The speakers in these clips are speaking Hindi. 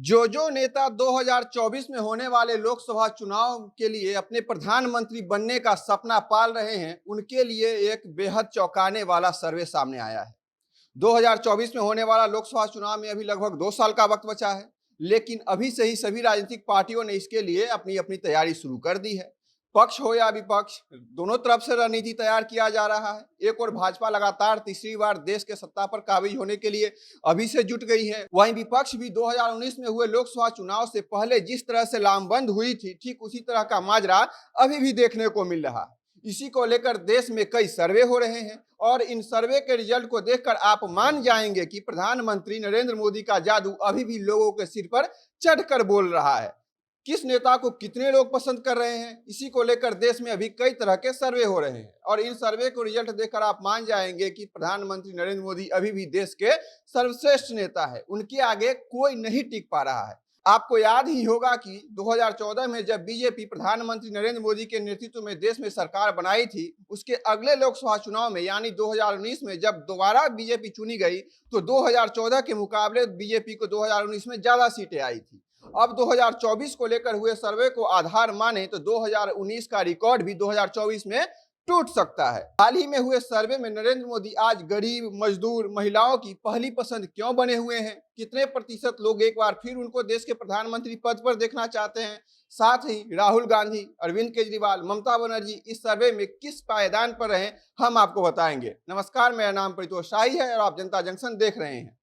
जो नेता 2024 में होने वाले लोकसभा चुनाव के लिए अपने प्रधानमंत्री बनने का सपना पाल रहे हैं, उनके लिए एक बेहद चौंकाने वाला सर्वे सामने आया है। 2024 में होने वाला लोकसभा चुनाव में अभी लगभग 2 साल का वक्त बचा है, लेकिन अभी से ही सभी राजनीतिक पार्टियों ने इसके लिए अपनी अपनी तैयारी शुरू कर दी है। पक्ष हो या विपक्ष, दोनों तरफ से रणनीति तैयार किया जा रहा है। एक और भाजपा लगातार तीसरी बार देश के सत्ता पर काबिज होने के लिए अभी से जुट गई है। वहीं विपक्ष भी 2019 में हुए लोकसभा चुनाव से पहले जिस तरह से लामबंद हुई थी, ठीक उसी तरह का माजरा अभी भी देखने को मिल रहा है। इसी को लेकर देश में कई सर्वे हो रहे हैं और इन सर्वे के रिजल्ट को देखकर आप मान जाएंगे कि प्रधानमंत्री नरेंद्र मोदी का जादू अभी भी लोगों के सिर पर चढ़कर बोल रहा है। किस नेता को कितने लोग पसंद कर रहे हैं, इसी को लेकर देश में अभी कई तरह के सर्वे हो रहे हैं और इन सर्वे को रिजल्ट देखकर आप मान जाएंगे कि प्रधानमंत्री नरेंद्र मोदी अभी भी देश के सर्वश्रेष्ठ नेता है। उनके आगे कोई नहीं टिक पा रहा है। आपको याद ही होगा कि 2014 में जब बीजेपी प्रधानमंत्री नरेंद्र मोदी के नेतृत्व में देश में सरकार बनाई थी, उसके अगले लोकसभा चुनाव में यानी 2019 में जब दोबारा बीजेपी चुनी गई तो 2014 के मुकाबले बीजेपी को 2019 में ज्यादा सीटें आई थी। अब 2024 को लेकर हुए सर्वे को आधार माने तो 2019 का रिकॉर्ड भी 2024 में टूट सकता है। हाल ही में हुए सर्वे में नरेंद्र मोदी आज गरीब, मजदूर, महिलाओं की पहली पसंद क्यों बने हुए हैं? कितने प्रतिशत लोग एक बार फिर उनको देश के प्रधानमंत्री पद पर देखना चाहते हैं? साथ ही राहुल गांधी, अरविंद केजरीवाल, ममता बनर्जी इस सर्वे में किस पायदान पर रहे, हम आपको बताएंगे। नमस्कार, मेरा नाम परितोष शाही है और आप जनता जंक्शन देख रहे हैं।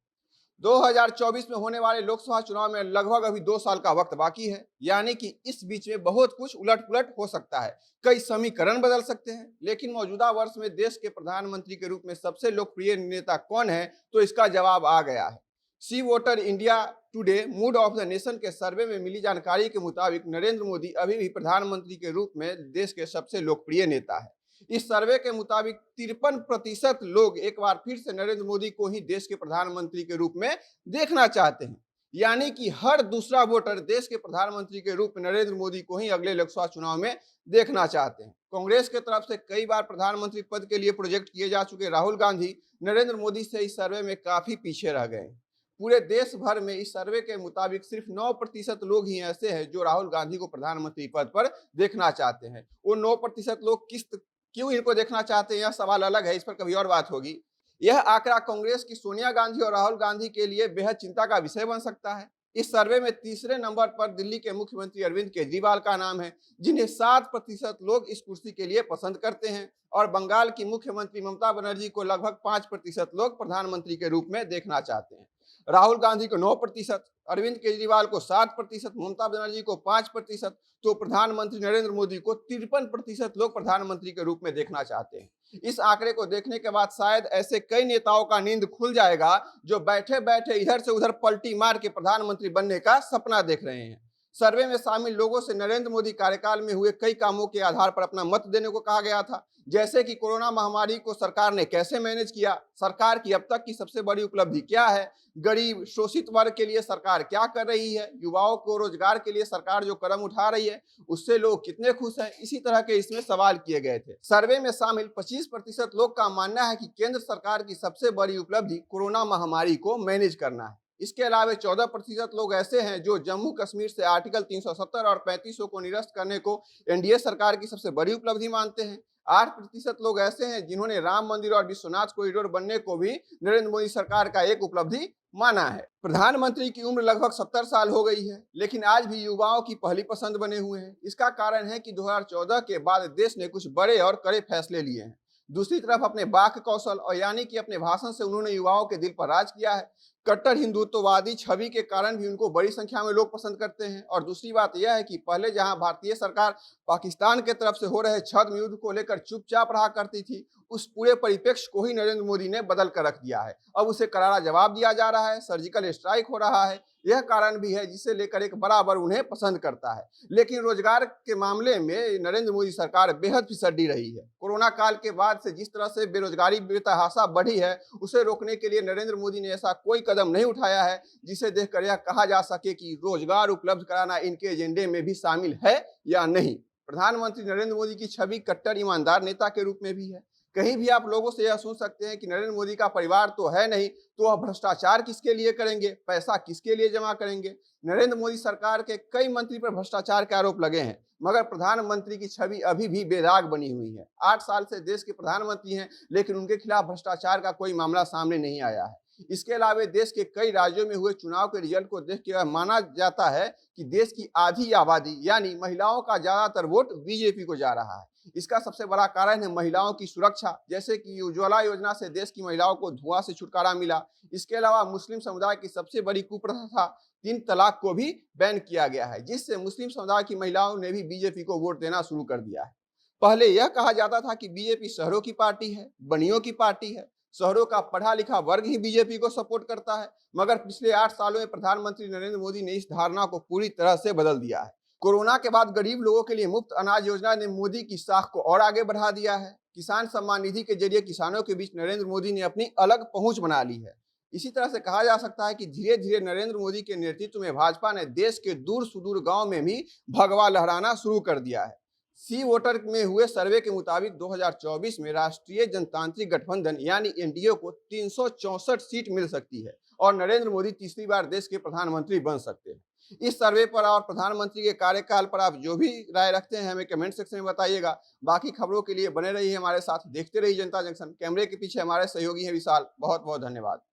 2024 में होने वाले लोकसभा चुनाव में लगभग अभी 2 साल का वक्त बाकी है, यानी कि इस बीच में बहुत कुछ उलट-पुलट हो सकता है। कई समीकरण बदल सकते हैं, लेकिन मौजूदा वर्ष में देश के प्रधानमंत्री के रूप में सबसे लोकप्रिय नेता कौन है, तो इसका जवाब आ गया है। C voter India today mood of the nation के सर्वे में मिली जानकारी के मुताबिक नरेंद्र मोदी अभी भी प्रधानमंत्री के रूप में देश के सबसे लोकप्रिय नेता है। इस सर्वे के मुताबिक 53% लोग एक बार फिर से नरेंद्र मोदी को ही देश के प्रधानमंत्री के रूप में देखना चाहते हैं, यानी कि हर दूसरा वोटर देश के प्रधानमंत्री के रूप में नरेंद्र मोदी को ही अगले लोकसभा चुनाव में देखना चाहते हैं। कांग्रेस के तरफ से कई बार प्रधानमंत्री पद के लिए प्रोजेक्ट किए जा चुके राहुल गांधी नरेंद्र मोदी से इस सर्वे में काफी पीछे रह गए। पूरे देश भर में इस सर्वे के मुताबिक सिर्फ 9% लोग ही ऐसे हैं जो राहुल गांधी को प्रधानमंत्री पद पर देखना चाहते हैं। वो 9% लोग क्यों इनको देखना चाहते हैं, यह सवाल अलग है, इस पर कभी और बात होगी। यह आंकड़ा कांग्रेस की सोनिया गांधी और राहुल गांधी के लिए बेहद चिंता का विषय बन सकता है। इस सर्वे में तीसरे नंबर पर दिल्ली के मुख्यमंत्री अरविंद केजरीवाल का नाम है, जिन्हें 7% लोग इस कुर्सी के लिए पसंद करते हैं और बंगाल की मुख्यमंत्री ममता बनर्जी को लगभग 5% लोग प्रधानमंत्री के रूप में देखना चाहते हैं। राहुल गांधी को 9%, अरविंद केजरीवाल को 7%, ममता बनर्जी को 5%, तो प्रधानमंत्री नरेंद्र मोदी को 53% लोग प्रधानमंत्री के रूप में देखना चाहते हैं। इस आंकड़े को देखने के बाद शायद ऐसे कई नेताओं का नींद खुल जाएगा जो बैठे बैठे इधर से उधर पलटी मार के प्रधानमंत्री बनने का सपना देख रहे हैं। सर्वे में शामिल लोगों से नरेंद्र मोदी कार्यकाल में हुए कई कामों के आधार पर अपना मत देने को कहा गया था, जैसे कि कोरोना महामारी को सरकार ने कैसे मैनेज किया, सरकार की अब तक की सबसे बड़ी उपलब्धि क्या है, गरीब शोषित वर्ग के लिए सरकार क्या कर रही है, युवाओं को रोजगार के लिए सरकार जो कदम उठा रही है उससे लोग कितने खुश हैं, इसी तरह के इसमें सवाल किए गए थे। सर्वे में शामिल 25% लोग का मानना है कि केंद्र सरकार की सबसे बड़ी उपलब्धि कोरोना महामारी को मैनेज करना है। इसके अलावा 14% लोग ऐसे हैं जो जम्मू कश्मीर से आर्टिकल 370 और 3500 को निरस्त करने को एनडीए सरकार की सबसे बड़ी उपलब्धि मानते हैं। 8% लोग ऐसे हैं जिन्होंने राम मंदिर और विश्वनाथ कॉरिडोर बनने को भी नरेंद्र मोदी सरकार का एक उपलब्धि माना है। प्रधानमंत्री की उम्र लगभग 70 साल हो गई है, लेकिन आज भी युवाओं की पहली पसंद बने हुए हैं। इसका कारण है कि 2014 के बाद देश ने कुछ बड़े और कड़े फैसले लिए हैं। दूसरी तरफ अपने बाक कौशल और यानी कि अपने भाषण से उन्होंने युवाओं के दिल पर राज किया है। कट्टर हिंदुत्ववादी छवि के कारण भी उनको बड़ी संख्या में लोग पसंद करते हैं। और दूसरी बात यह है कि पहले जहां भारतीय सरकार पाकिस्तान के तरफ से हो रहे छद्म युद्ध को लेकर चुपचाप रहा करती थी, उस पूरे परिप्रेक्ष्य को ही नरेंद्र मोदी ने बदल कर रख दिया है। अब उसे करारा जवाब दिया जा रहा है, सर्जिकल स्ट्राइक हो रहा है। यह कारण भी है जिसे लेकर एक बराबर उन्हें पसंद करता है। लेकिन रोजगार के मामले में नरेंद्र मोदी सरकार बेहद फिसड्डी रही है। कोरोना काल के बाद से जिस तरह से बेरोजगारी बेतहाशा बढ़ी है, उसे रोकने के लिए नरेंद्र मोदी ने ऐसा कोई कदम नहीं उठाया है जिसे देखकर यह कहा जा सके कि रोजगार उपलब्ध कराना इनके एजेंडे में भी शामिल है या नहीं। प्रधानमंत्री नरेंद्र मोदी की छवि कट्टर ईमानदार नेता के रूप में भी है। कहीं भी आप लोगों से यह सुन सकते हैं कि नरेंद्र मोदी का परिवार तो है नहीं, तो वह भ्रष्टाचार किसके लिए करेंगे, पैसा किसके लिए जमा करेंगे। नरेंद्र मोदी सरकार के कई मंत्री पर भ्रष्टाचार के आरोप लगे हैं, मगर प्रधानमंत्री की छवि अभी भी बेदाग बनी हुई है। 8 साल से देश के प्रधानमंत्री हैं, लेकिन उनके खिलाफ भ्रष्टाचार का कोई मामला सामने नहीं आया है। इसके अलावा देश के कई राज्यों में हुए चुनाव के रिजल्ट को देख के माना जाता है कि देश की आधी आबादी यानी महिलाओं का ज्यादातर वोट बीजेपी को जा रहा है। इसका सबसे बड़ा कारण है महिलाओं की सुरक्षा, जैसे कि उज्ज्वला योजना से देश की महिलाओं को धुआं से छुटकारा मिला। इसके अलावा मुस्लिम समुदाय की सबसे बड़ी कुप्रथा 3 तलाक को भी बैन किया गया है, जिससे मुस्लिम समुदाय की महिलाओं ने भी बीजेपी को वोट देना शुरू कर दिया है। पहले यह कहा जाता था कि बीजेपी शहरों की पार्टी है, बनियों की पार्टी है, शहरों का पढ़ा लिखा वर्ग ही बीजेपी को सपोर्ट करता है, मगर पिछले 8 सालों में प्रधानमंत्री नरेंद्र मोदी ने इस धारणा को पूरी तरह से बदल दिया है। कोरोना के बाद गरीब लोगों के लिए मुफ्त अनाज योजना ने मोदी की साख को और आगे बढ़ा दिया है। किसान सम्मान निधि के जरिए किसानों के बीच नरेंद्र मोदी ने अपनी अलग पहुंच बना ली है। इसी तरह से कहा जा सकता है कि धीरे धीरे नरेंद्र मोदी के नेतृत्व में भाजपा ने देश के दूर सुदूर गांव में भी भगवा लहराना शुरू कर दिया है। सी वोटर में हुए सर्वे के मुताबिक 2024 में राष्ट्रीय जनतांत्रिक गठबंधन यानी एनडीए को 364 सीट मिल सकती है और नरेंद्र मोदी तीसरी बार देश के प्रधानमंत्री बन सकते हैं। इस सर्वे पर और प्रधानमंत्री के कार्यकाल पर आप जो भी राय रखते हैं हमें कमेंट सेक्शन में बताइएगा। बाकी खबरों के लिए बने रहिए हमारे साथ, देखते रहिए जनता जंक्शन। कैमरे के पीछे हमारे सहयोगी हैं विशाल। बहुत बहुत धन्यवाद।